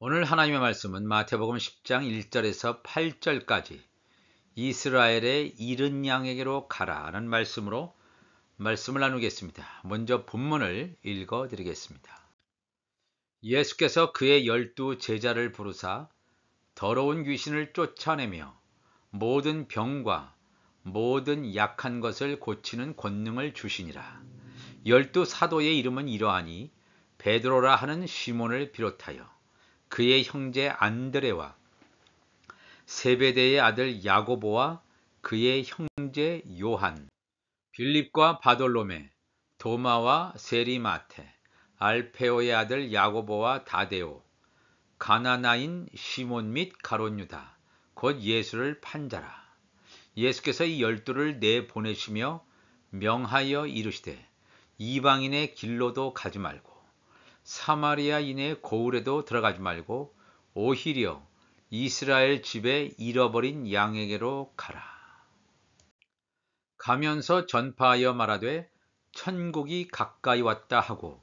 오늘 하나님의 말씀은 마태복음 10장 1절에서 8절까지 이스라엘의 잃은 양에게로 가라는 말씀으로 말씀을 나누겠습니다. 먼저 본문을 읽어 드리겠습니다. 예수께서 그의 12 제자를 부르사 더러운 귀신을 쫓아내며 모든 병과 모든 약한 것을 고치는 권능을 주시니라. 12 사도의 이름은 이러하니 베드로라 하는 시몬을 비롯하여 그의 형제 안드레와 세베대의 아들 야고보와 그의 형제 요한, 빌립과 바돌로메, 도마와 세리마테, 알페오의 아들 야고보와 다데오, 가나나인 시몬 및 가롯유다, 곧 예수를 판 자라. 예수께서 이 12를 내보내시며 명하여 이르시되 이방인의 길로도 가지 말고 사마리아인의 고을에도 들어가지 말고 오히려 이스라엘 집에 잃어버린 양에게로 가라. 가면서 전파하여 말하되 천국이 가까이 왔다 하고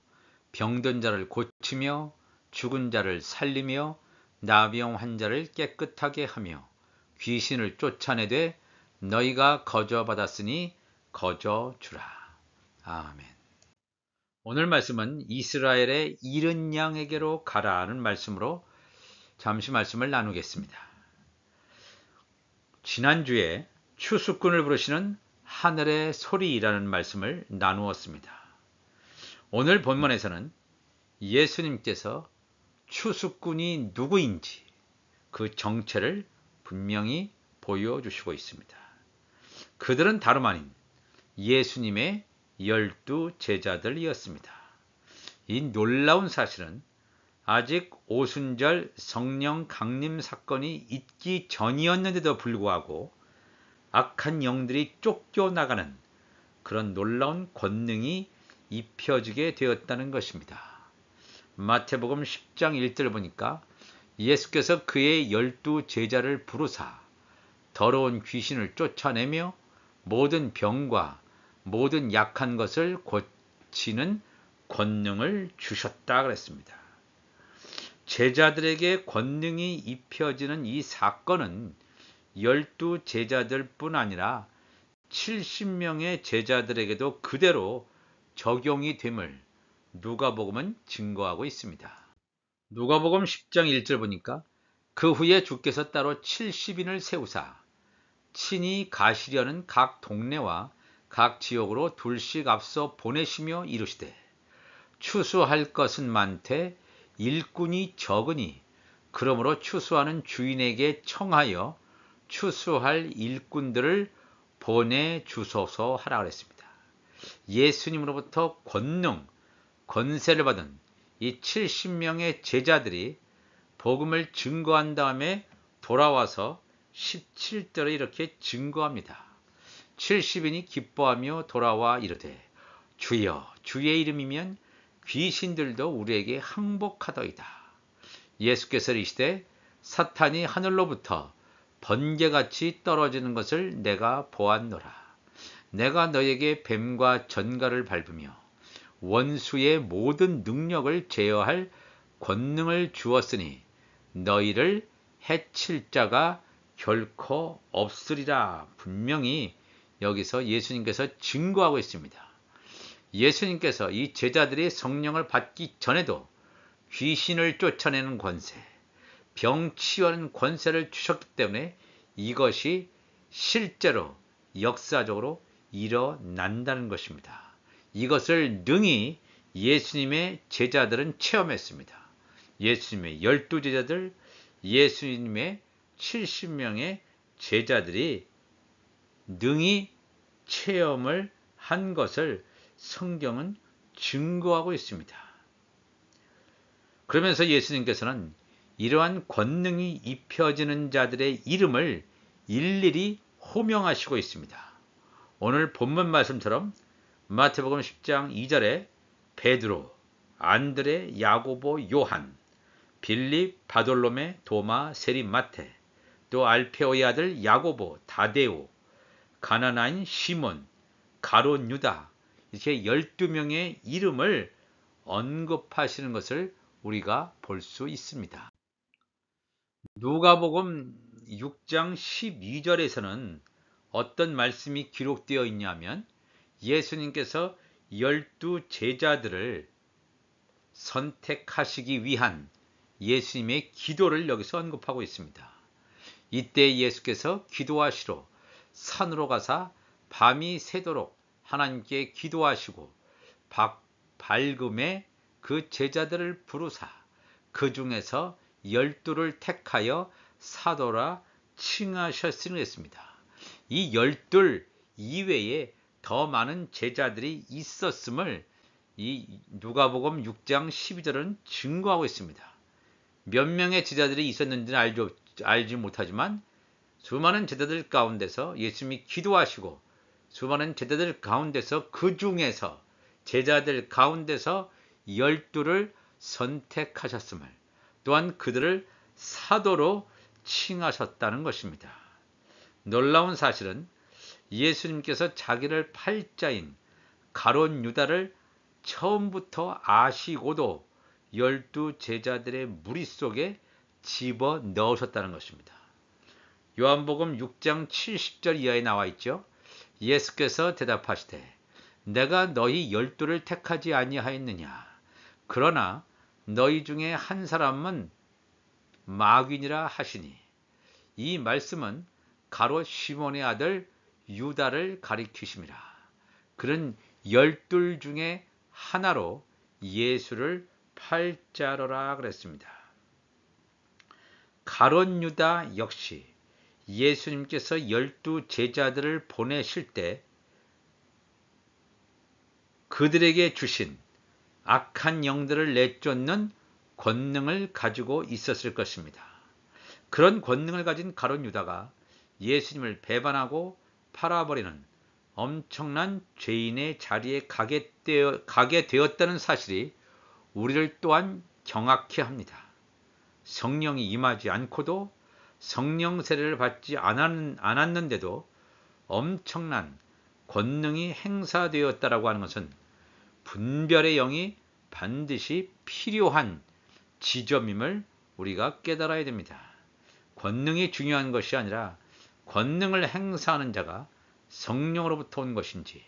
병든 자를 고치며 죽은 자를 살리며 나병 환자를 깨끗하게 하며 귀신을 쫓아내되 너희가 거저 받았으니 거저 주라. 아멘. 오늘 말씀은 이스라엘의 잃은 양에게로 가라는 말씀으로 잠시 말씀을 나누겠습니다. 지난주에 추수꾼을 부르시는 하늘의 소리라는 말씀을 나누었습니다. 오늘 본문에서는 예수님께서 추수꾼이 누구인지 그 정체를 분명히 보여주시고 있습니다. 그들은 다름 아닌 예수님의 12 제자들이었습니다. 이 놀라운 사실은 아직 오순절 성령 강림 사건이 있기 전이었는데도 불구하고 악한 영들이 쫓겨나가는 그런 놀라운 권능이 입혀지게 되었다는 것입니다. 마태복음 10장 1절 보니까 예수께서 그의 12 제자를 부르사 더러운 귀신을 쫓아내며 모든 병과 모든 약한 것을 고치는 권능을 주셨다 그랬습니다. 제자들에게 권능이 입혀지는 이 사건은 12 제자들뿐 아니라 70명의 제자들에게도 그대로 적용이 됨을 누가복음은 증거하고 있습니다. 누가복음 10장 1절 보니까 그 후에 주께서 따로 70인을 세우사 친히 가시려는 각 동네와 각 지역으로 둘씩 앞서 보내시며 이르시되 추수할 것은 많되 일꾼이 적으니 그러므로 추수하는 주인에게 청하여 추수할 일꾼들을 보내주소서 하라 그랬습니다. 예수님으로부터 권능, 권세를 받은 이 70명의 제자들이 복음을 증거한 다음에 돌아와서 17절에 이렇게 증거합니다. 70인이 기뻐하며 돌아와 이르되 주여 주의 이름이면 귀신들도 우리에게 항복하더이다. 예수께서 이르시되 사탄이 하늘로부터 번개같이 떨어지는 것을 내가 보았노라. 내가 너에게 뱀과 전갈을 밟으며 원수의 모든 능력을 제어할 권능을 주었으니 너희를 해칠 자가 결코 없으리라. 분명히 여기서 예수님께서 증거하고 있습니다. 예수님께서 이 제자들이 성령을 받기 전에도 귀신을 쫓아내는 권세, 병 치유하는 권세를 주셨기 때문에 이것이 실제로 역사적으로 일어난다는 것입니다. 이것을 능히 예수님의 제자들은 체험했습니다. 예수님의 12 제자들, 예수님의 70명의 제자들이 능히 체험을 한 것을 성경은 증거하고 있습니다. 그러면서 예수님께서는 이러한 권능이 입혀지는 자들의 이름을 일일이 호명하시고 있습니다. 오늘 본문 말씀처럼 마태복음 10장 2절에 베드로, 안드레, 야고보, 요한, 빌립, 바돌로메, 도마, 세리마테, 또 알페오의 아들 야고보, 다데오, 가나나인 시몬, 가롯유다 이렇게 12명의 이름을 언급하시는 것을 우리가 볼 수 있습니다. 누가복음 6장 12절에서는 어떤 말씀이 기록되어 있냐면 예수님께서 12 제자들을 선택하시기 위한 예수님의 기도를 여기서 언급하고 있습니다. 이때 예수께서 기도하시러 산으로 가사 밤이 새도록 하나님께 기도하시고 밝음에 그 제자들을 부르사 그 중에서 12를 택하여 사도라 칭하셨으니 했습니다. 이 12 이외에 더 많은 제자들이 있었음을 이 누가복음 6장 12절은 증거하고 있습니다. 몇 명의 제자들이 있었는지는 알지 못하지만 수많은 제자들 가운데서 예수님이 기도하시고 수많은 제자들 가운데서 그 중에서 제자들 가운데서 12를 선택하셨음을 또한 그들을 사도로 칭하셨다는 것입니다. 놀라운 사실은 예수님께서 자기를 팔자인 가룟 유다를 처음부터 아시고도 12 제자들의 무리 속에 집어 넣으셨다는 것입니다. 요한복음 6장 70절 이하에 나와 있죠. 예수께서 대답하시되 내가 너희 12를 택하지 아니하였느냐. 그러나 너희 중에 한 사람은 마귀니라 하시니. 이 말씀은 가롯 시몬의 아들 유다를 가리키심이라. 그는 12 중에 하나로 예수를 팔자로라 그랬습니다. 가롯 유다 역시 예수님께서 12 제자들을 보내실 때 그들에게 주신 악한 영들을 내쫓는 권능을 가지고 있었을 것입니다. 그런 권능을 가진 가룟 유다가 예수님을 배반하고 팔아버리는 엄청난 죄인의 자리에 가게 되었다는 사실이 우리를 또한 경악케 합니다. 성령이 임하지 않고도 성령 세례를 받지 않았는데도 엄청난 권능이 행사되었다라고 하는 것은 분별의 영이 반드시 필요한 지점임을 우리가 깨달아야 됩니다. 권능이 중요한 것이 아니라 권능을 행사하는 자가 성령으로부터 온 것인지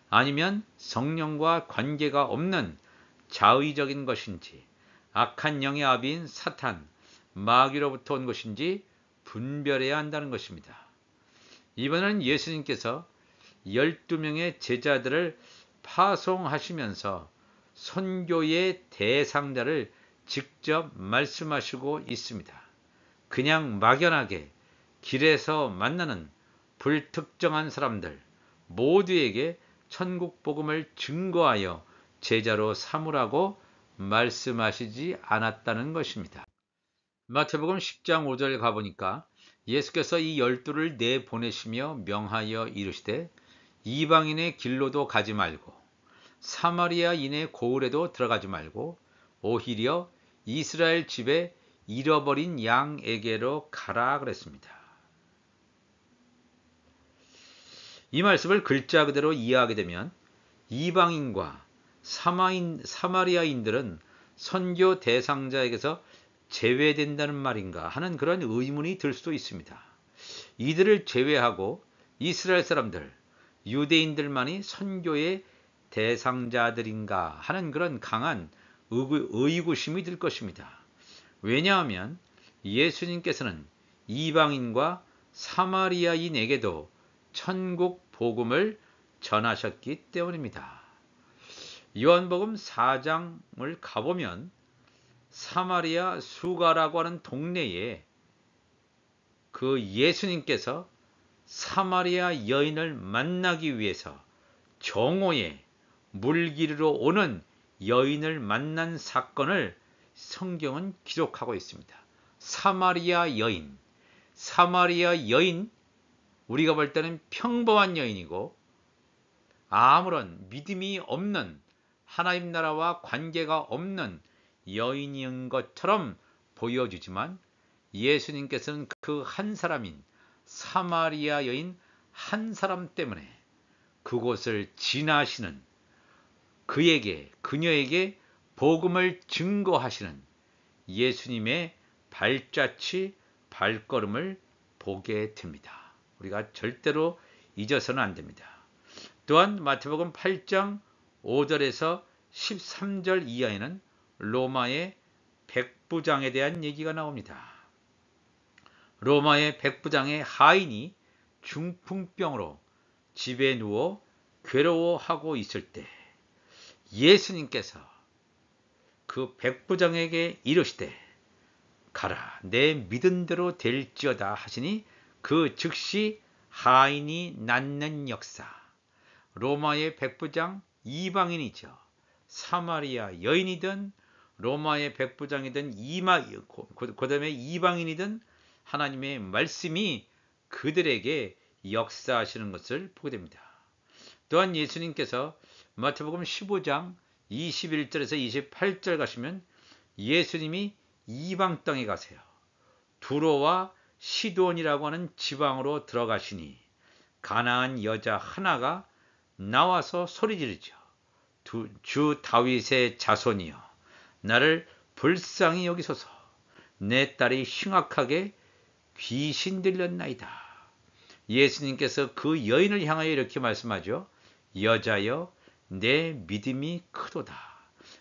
아니면 성령과 관계가 없는 자의적인 것인지 악한 영의 아비인 사탄, 마귀로부터 온 것인지 분별해야 한다는 것입니다. 이번에는 예수님께서 12명의 제자들을 파송하시면서 선교의 대상자를 직접 말씀하시고 있습니다. 그냥 막연하게 길에서 만나는 불특정한 사람들 모두에게 천국 복음을 증거하여 제자로 삼으라고 말씀하시지 않았다는 것입니다. 마태복음 10장 5절 가보니까 예수께서 이 12를 내보내시며 명하여 이르시되 이방인의 길로도 가지 말고 사마리아인의 고을에도 들어가지 말고 오히려 이스라엘 집에 잃어버린 양에게로 가라 그랬습니다. 이 말씀을 글자 그대로 이해하게 되면 이방인과 사마리아인들은 선교 대상자에게서 제외된다는 말인가 하는 그런 의문이 들 수도 있습니다. 이들을 제외하고 이스라엘 사람들, 유대인들만이 선교의 대상자들인가 하는 그런 강한 의구심이 들 것입니다. 왜냐하면 예수님께서는 이방인과 사마리아인에게도 천국 복음을 전하셨기 때문입니다. 요한복음 4장을 가보면 사마리아 수가라고 하는 동네에 그 예수님께서 사마리아 여인을 만나기 위해서 정오에 물기르러 오는 여인을 만난 사건을 성경은 기록하고 있습니다. 사마리아 여인, 우리가 볼 때는 평범한 여인이고 아무런 믿음이 없는 하나님 나라와 관계가 없는 여인인 것처럼 보여주지만 예수님께서는 그 한 사람인 사마리아 여인 한 사람 때문에 그곳을 지나시는 그녀에게 복음을 증거하시는 예수님의 발자취 발걸음을 보게 됩니다. 우리가 절대로 잊어서는 안 됩니다. 또한 마태복음 8장 5절에서 13절 이하에는 로마의 백부장에 대한 얘기가 나옵니다. 로마의 백부장의 하인이 중풍병으로 집에 누워 괴로워하고 있을 때 예수님께서 그 백부장에게 이르시되 가라 내 믿은 대로 될지어다 하시니 그 즉시 하인이 낫는 역사. 로마의 백부장 이방인이죠. 사마리아 여인이든 로마의 백부장이든 그다음에 이방인이든 하나님의 말씀이 그들에게 역사하시는 것을 보게 됩니다. 또한 예수님께서 마태복음 15장 21절에서 28절 가시면 예수님이 이방 땅에 가세요. 두로와 시돈이라고 하는 지방으로 들어가시니 가나안 여자 하나가 나와서 소리 지르죠. 주 다윗의 자손이여 나를 불쌍히 여기소서. 내 딸이 흉악하게 귀신 들렸나이다. 예수님께서 그 여인을 향하여 이렇게 말씀하죠. 여자여 내 믿음이 크도다.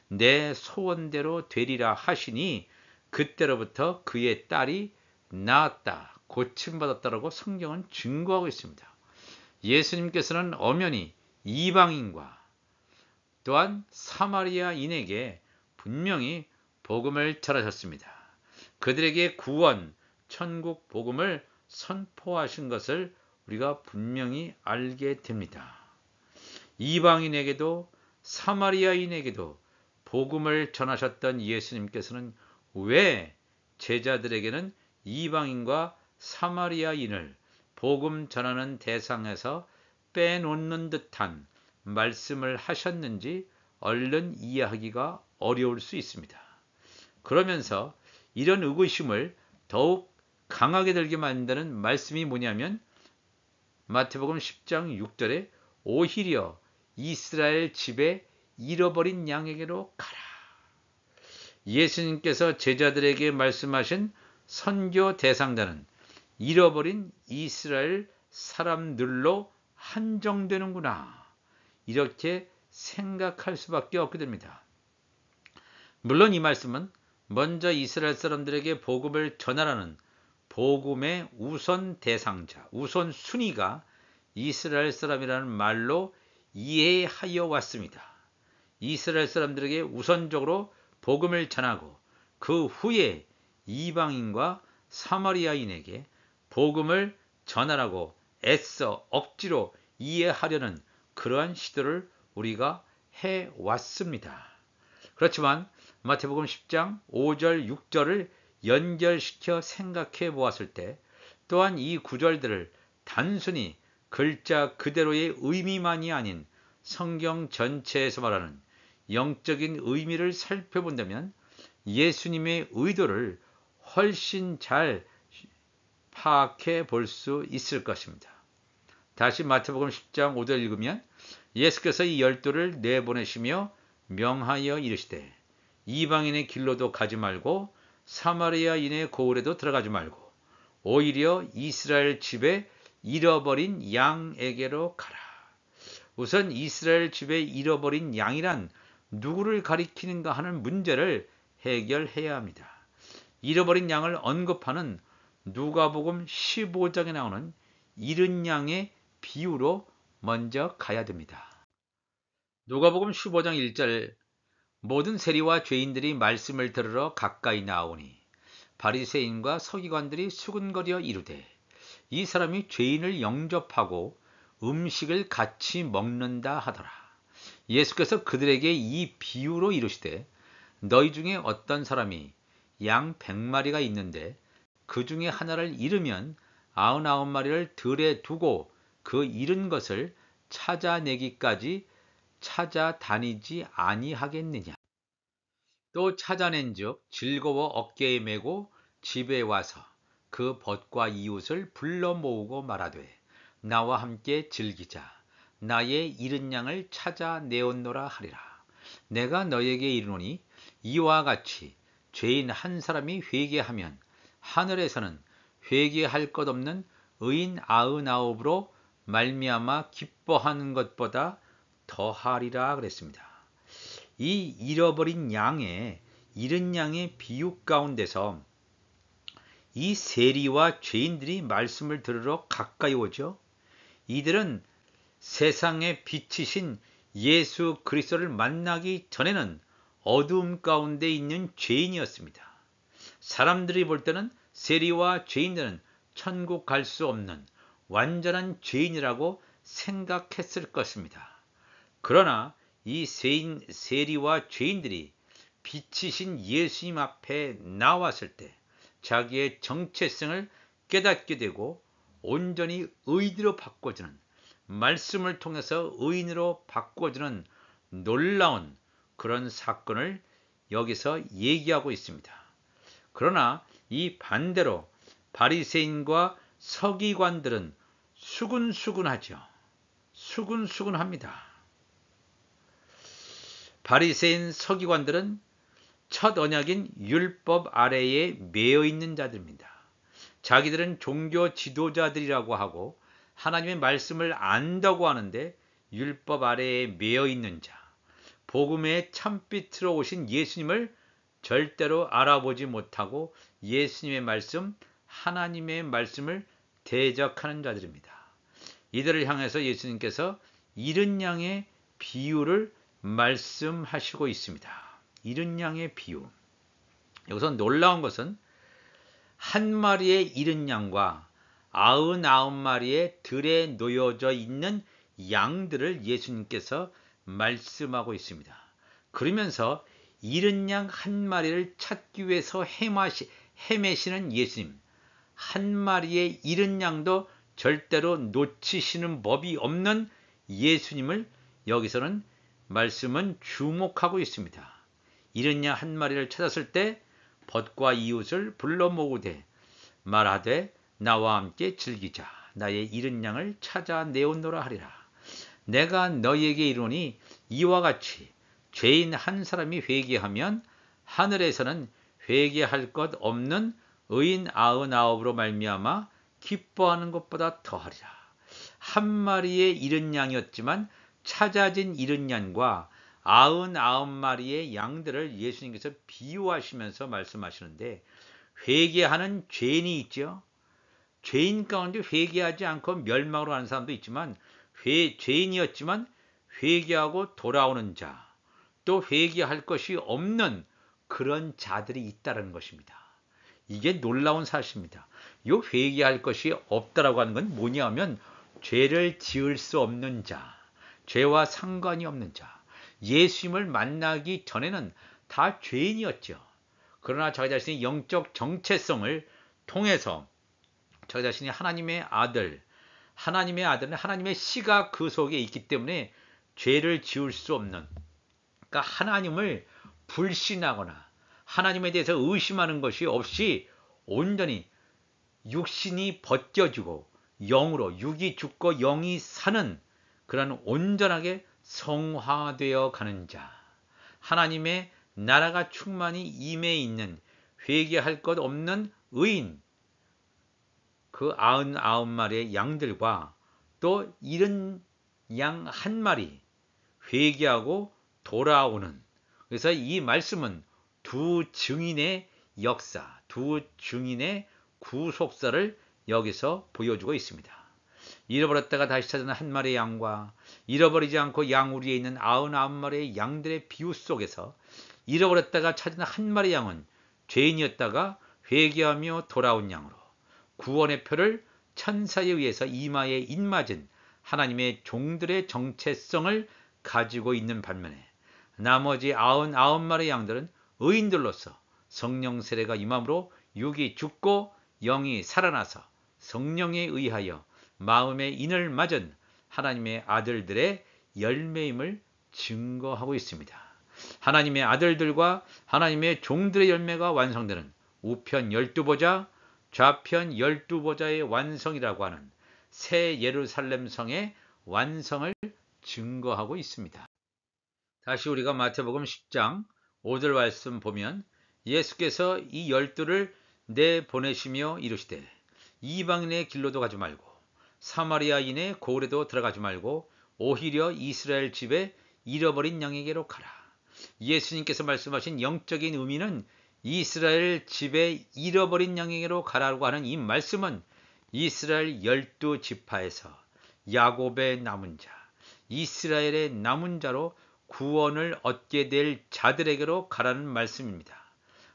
내 소원대로 되리라 하시니 그때로부터 그의 딸이 나았다. 고침받았다라고 성경은 증거하고 있습니다. 예수님께서는 엄연히 이방인과 또한 사마리아인에게 분명히 복음을 전하셨습니다. 그들에게 구원, 천국 복음을 선포하신 것을 우리가 분명히 알게 됩니다. 이방인에게도 사마리아인에게도 복음을 전하셨던 예수님께서는 왜 제자들에게는 이방인과 사마리아인을 복음 전하는 대상에서 빼놓는 듯한 말씀을 하셨는지 얼른 이해하기가 어려울 수 있습니다. 그러면서 이런 의구심을 더욱 강하게 들게 만드는 말씀이 뭐냐면 마태복음 10장 6절에 오히려 이스라엘 집에 잃어버린 양에게로 가라. 예수님께서 제자들에게 말씀하신 선교 대상자는 잃어버린 이스라엘 사람들로 한정되는구나. 이렇게 생각할 수밖에 없게 됩니다. 물론 이 말씀은 먼저 이스라엘 사람들에게 복음을 전하라는 복음의 우선 대상자, 우선 순위가 이스라엘 사람이라는 말로 이해하여 왔습니다. 이스라엘 사람들에게 우선적으로 복음을 전하고 그 후에 이방인과 사마리아인에게 복음을 전하라고 애써 억지로 이해하려는 그러한 시도를 우리가 해왔습니다. 그렇지만 마태복음 10장 5절 6절을 연결시켜 생각해 보았을 때 또한 이 구절들을 단순히 글자 그대로의 의미만이 아닌 성경 전체에서 말하는 영적인 의미를 살펴본다면 예수님의 의도를 훨씬 잘 파악해 볼 수 있을 것입니다. 다시 마태복음 10장 5절 읽으면 예수께서 이 12를 내보내시며 명하여 이르시되 이방인의 길로도 가지 말고 사마리아인의 고을에도 들어가지 말고 오히려 이스라엘 집에 잃어버린 양에게로 가라. 우선 이스라엘 집에 잃어버린 양이란 누구를 가리키는가 하는 문제를 해결해야 합니다. 잃어버린 양을 언급하는 누가복음 15장에 나오는 잃은 양의 비유로 먼저 가야 됩니다. 누가복음 15장 1절 모든 세리와 죄인들이 말씀을 들으러 가까이 나오니 바리새인과 서기관들이 수군거려 이르되 이 사람이 죄인을 영접하고 음식을 같이 먹는다 하더라. 예수께서 그들에게 이 비유로 이르시되 너희 중에 어떤 사람이 양 100마리가 있는데 그 중에 하나를 잃으면 99마리를 들에 두고 그 잃은 것을 찾아내기까지 찾아다니지 아니하겠느냐. 또 찾아낸즉 즐거워 어깨에 메고 집에 와서 그 벗과 이웃을 불러 모으고 말하되 나와 함께 즐기자. 나의 잃은 양을 찾아내었노라 하리라. 내가 너에게 이르노니 이와 같이 죄인 한 사람이 회개하면 하늘에서는 회개할 것 없는 의인 99으로 말미암아 기뻐하는 것보다 더하리라 그랬습니다. 이 잃어버린 양의 잃은 양의 비유 가운데서 이 세리와 죄인들이 말씀을 들으러 가까이 오죠. 이들은 세상의 빛이신 예수 그리스도를 만나기 전에는 어두움 가운데 있는 죄인이었습니다. 사람들이 볼 때는 세리와 죄인들은 천국 갈 수 없는 완전한 죄인이라고 생각했을 것입니다. 그러나 이 세리와 죄인들이 빛이신 예수님 앞에 나왔을 때 자기의 정체성을 깨닫게 되고 온전히 의인으로 바꿔주는, 말씀을 통해서 의인으로 바꿔주는 놀라운 그런 사건을 여기서 얘기하고 있습니다. 그러나 이 반대로 바리새인과 서기관들은 수근수근하죠. 수근수근합니다. 바리새인 서기관들은 첫 언약인 율법 아래에 매여 있는 자들입니다. 자기들은 종교 지도자들이라고 하고 하나님의 말씀을 안다고 하는데 율법 아래에 매여 있는 자, 복음의 참빛으로 오신 예수님을 절대로 알아보지 못하고 예수님의 말씀, 하나님의 말씀을 대적하는 자들입니다. 이들을 향해서 예수님께서 잃은 양의 비유를 말씀하시고 있습니다. 잃은 양의 비유. 여기서 놀라운 것은 한 마리의 잃은 양과 99마리의 들에 놓여져 있는 양들을 예수님께서 말씀하고 있습니다. 그러면서 잃은 양 한 마리를 찾기 위해서 헤매시는 예수님, 한 마리의 잃은 양도 절대로 놓치시는 법이 없는 예수님을 여기서는 말씀은 주목하고 있습니다. 잃은 양 한 마리를 찾았을 때 벗과 이웃을 불러 모으되 말하되 나와 함께 즐기자. 나의 잃은 양을 찾아내었노라 하리라. 내가 너희에게 이르노니 이와 같이 죄인 한 사람이 회개하면 하늘에서는 회개할 것 없는 의인 99으로 말미암아 기뻐하는 것보다 더하리라. 한 마리의 잃은 양이었지만 찾아진 잃은 양과 99마리의 양들을 예수님께서 비유하시면서 말씀하시는데, 회개하는 죄인이 있죠. 죄인 가운데 회개하지 않고 멸망으로 가는 사람도 있지만 죄인이었지만 회개하고 돌아오는 자, 또 회개할 것이 없는 그런 자들이 있다는 것입니다. 이게 놀라운 사실입니다. 이 회개할 것이 없다라고 하는 건 뭐냐면 죄를 지을 수 없는 자, 죄와 상관이 없는 자, 예수님을 만나기 전에는 다 죄인이었죠. 그러나 자기 자신의 영적 정체성을 통해서 자기 자신이 하나님의 아들은 하나님의 씨가 그 속에 있기 때문에 죄를 지을 수 없는, 그러니까 하나님을 불신하거나 하나님에 대해서 의심하는 것이 없이 온전히 육신이 벗겨지고 영으로, 육이 죽고 영이 사는 그런 온전하게 성화되어 가는 자, 하나님의 나라가 충만히 임해 있는 회개할 것 없는 의인, 그 99마리의 양들과 또 잃은 양 한 마리 회개하고 돌아오는, 그래서 이 말씀은 두 증인의 역사, 두 증인의 구속사를 여기서 보여주고 있습니다. 잃어버렸다가 다시 찾은 한 마리의 양과 잃어버리지 않고 양우리에 있는 99마리의 양들의 비유 속에서 잃어버렸다가 찾은 한 마리의 양은 죄인이었다가 회개하며 돌아온 양으로 구원의 표를 천사에 의해서 이마에 인맞은 하나님의 종들의 정체성을 가지고 있는 반면에 나머지 99마리의 양들은 의인들로서 성령 세례가 임함으로 육이 죽고 영이 살아나서 성령에 의하여 마음의 인을 맞은 하나님의 아들들의 열매임을 증거하고 있습니다. 하나님의 아들들과 하나님의 종들의 열매가 완성되는 우편 12보좌, 좌편 12보좌의 완성이라고 하는 새 예루살렘 성의 완성을 증거하고 있습니다. 다시 우리가 마태복음 10장 5절 말씀 보면 예수께서 이 12를 내보내시며 이르시되 이방인의 길로도 가지 말고 사마리아인의 고을에도 들어가지 말고 오히려 이스라엘 집에 잃어버린 양에게로 가라. 예수님께서 말씀하신 영적인 의미는 이스라엘 집에 잃어버린 양에게로 가라고 하는 이 말씀은 이스라엘 12지파에서 야곱의 남은 자, 이스라엘의 남은 자로 구원을 얻게 될 자들에게로 가라는 말씀입니다.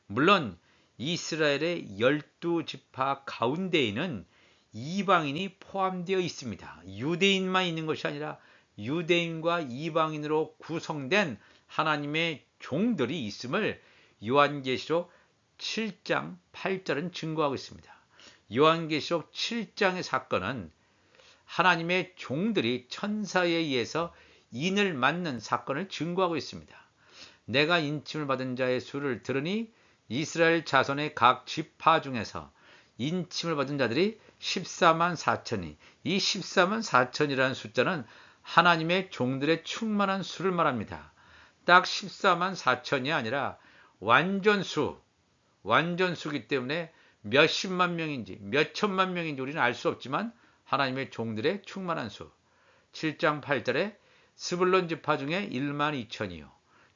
물론 이스라엘의 12지파 가운데에는 이방인이 포함되어 있습니다. 유대인만 있는 것이 아니라 유대인과 이방인으로 구성된 하나님의 종들이 있음을 요한계시록 7장 8절은 증거하고 있습니다. 요한계시록 7장의 사건은 하나님의 종들이 천사에 의해서 인을 맞는 사건을 증거하고 있습니다. 내가 인침을 받은 자의 수를 들으니 이스라엘 자손의 각 지파 중에서 인침을 받은 자들이 14만 4천이, 이 14만 4천이라는 숫자는 하나님의 종들의 충만한 수를 말합니다. 딱 14만 4천이 아니라 완전수이기 때문에 몇십만 명인지 몇천만 명인지 우리는 알 수 없지만 하나님의 종들의 충만한 수. 7장 8절에 스불론 지파 중에 1만 2천이요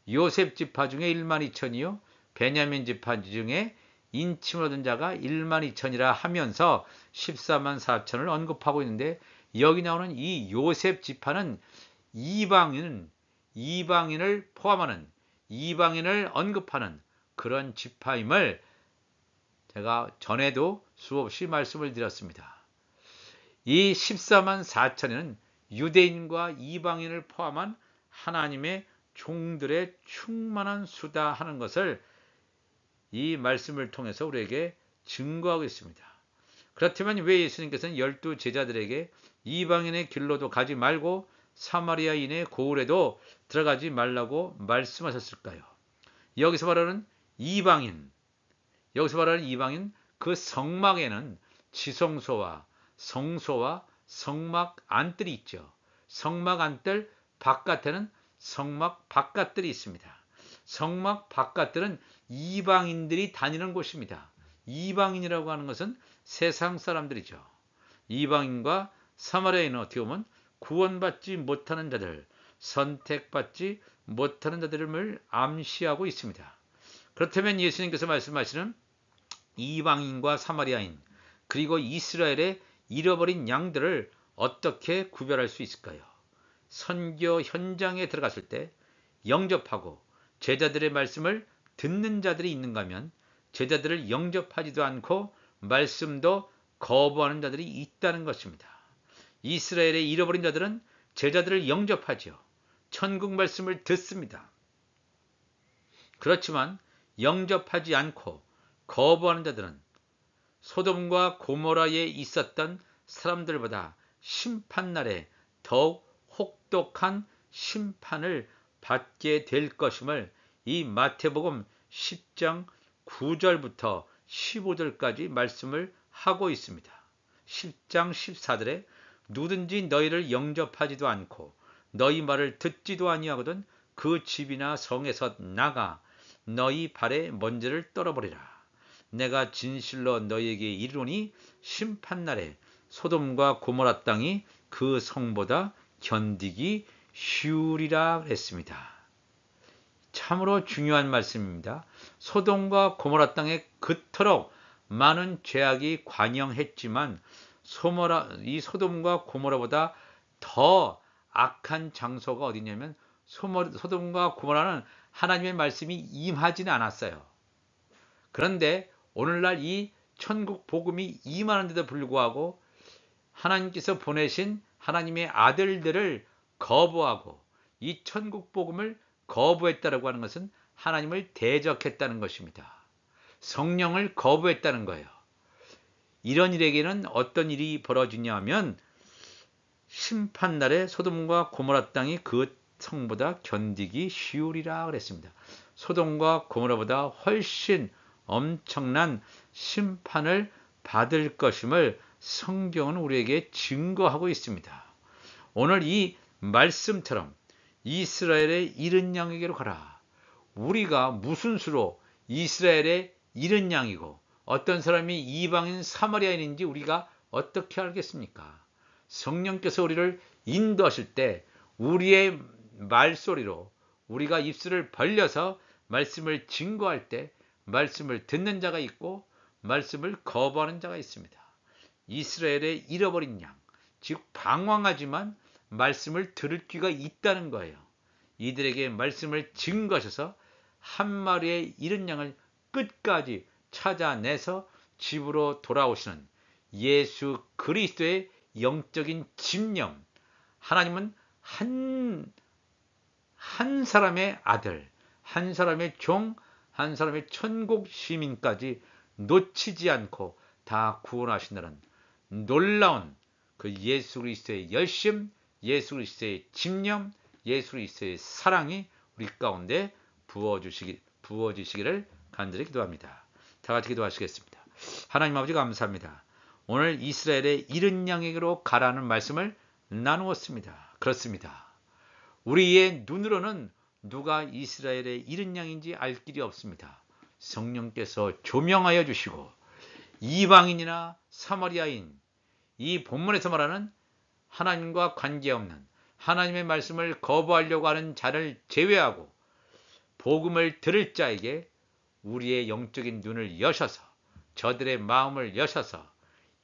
요셉 지파 중에 1만 2천이요 베냐민 지파 중에 인침을 얻은 자가 1만 2천이라 하면서 14만 4천을 언급하고 있는데, 여기 나오는 이 요셉 지파는 이방인을 포함하는, 이방인을 언급하는 그런 지파임을 제가 전에도 수없이 말씀을 드렸습니다. 이 14만 4천에는 유대인과 이방인을 포함한 하나님의 종들의 충만한 수다 하는 것을 이 말씀을 통해서 우리에게 증거하고 있습니다. 그렇다면 왜 예수님께서는 12제자들에게 이방인의 길로도 가지 말고 사마리아인의 고을에도 들어가지 말라고 말씀하셨을까요? 여기서 말하는 이방인, 그 성막에는 지성소와 성소와 성막 안뜰이 있죠. 성막 안뜰 바깥에는 성막 바깥뜰이 있습니다. 성막 바깥뜰은 이방인들이 다니는 곳입니다. 이방인이라고 하는 것은 세상 사람들이죠. 이방인과 사마리아인은 어떻게 보면 구원받지 못하는 자들, 선택받지 못하는 자들을 암시하고 있습니다. 그렇다면 예수님께서 말씀하시는 이방인과 사마리아인, 그리고 이스라엘의 잃어버린 양들을 어떻게 구별할 수 있을까요? 선교 현장에 들어갔을 때 영접하고 제자들의 말씀을 듣는 자들이 있는가 하면 제자들을 영접하지도 않고 말씀도 거부하는 자들이 있다는 것입니다. 이스라엘의 잃어버린 자들은 제자들을 영접하죠. 천국 말씀을 듣습니다. 그렇지만 영접하지 않고 거부하는 자들은 소돔과 고모라에 있었던 사람들보다 심판날에 더욱 혹독한 심판을 받게 될 것임을 이 마태복음 10장 9절부터 15절까지 말씀을 하고 있습니다. 10장 14절에 누든지 너희를 영접하지도 않고 너희 말을 듣지도 아니하거든 그 집이나 성에서 나가 너희 발에 먼지를 떨어버리라. 내가 진실로 너희에게 이르노니 심판날에 소돔과 고모라 땅이 그 성보다 견디기 쉬우리라 했습니다. 참으로 중요한 말씀입니다. 소돔과 고모라 땅에 그토록 많은 죄악이 관영했지만 이 소돔과 고모라보다 더 악한 장소가 어디냐면 소돔과 고모라는 하나님의 말씀이 임하지는 않았어요. 그런데 오늘날 이 천국 복음이 임하는데도 불구하고 하나님께서 보내신 하나님의 아들들을 거부하고 이 천국 복음을 거부했다라고 하는 것은 하나님을 대적했다는 것입니다. 성령을 거부했다는 거예요. 이런 일에게는 어떤 일이 벌어지냐 하면 심판날에 소돔과 고모라 땅이 그 성보다 견디기 쉬우리라 그랬습니다. 소돔과 고모라보다 훨씬 엄청난 심판을 받을 것임을 성경은 우리에게 증거하고 있습니다. 오늘 이 말씀처럼 이스라엘의 잃은 양에게로 가라. 우리가 무슨 수로 이스라엘의 잃은 양이고 어떤 사람이 이방인 사마리아인인지 우리가 어떻게 알겠습니까? 성령께서 우리를 인도하실 때 우리의 말소리로 우리가 입술을 벌려서 말씀을 증거할 때 말씀을 듣는 자가 있고 말씀을 거부하는 자가 있습니다. 이스라엘의 잃어버린 양, 즉 방황하지만 말씀을 들을 귀가 있다는 거예요. 이들에게 말씀을 증거하셔서 한 마리의 잃은 양을 끝까지 찾아내서 집으로 돌아오시는 예수 그리스도의 영적인 집념. 하나님은 한 사람의 아들, 한 사람의 종, 한 사람의 천국 시민까지 놓치지 않고 다 구원하신다는 놀라운 그 예수 그리스도의 열심, 예수 그리스도의 집념, 예수 그리스도의 사랑이 우리 가운데 부어지시기를 간절히 기도합니다. 다 같이 기도하시겠습니다. 하나님 아버지 감사합니다. 오늘 이스라엘의 잃은 양에게로 가라는 말씀을 나누었습니다. 그렇습니다. 우리의 눈으로는 누가 이스라엘의 잃은 양인지 알 길이 없습니다. 성령께서 조명하여 주시고 이방인이나 사마리아인, 이 본문에서 말하는 하나님과 관계없는 하나님의 말씀을 거부하려고 하는 자를 제외하고 복음을 들을 자에게 우리의 영적인 눈을 여셔서 저들의 마음을 여셔서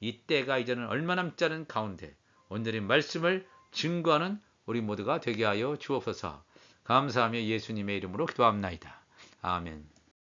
이 때가 이제는 얼마 남지 않은 가운데 오늘의 말씀을 증거하는 우리 모두가 되게 하여 주옵소서. 감사하며 예수님의 이름으로 기도합나이다. 아멘.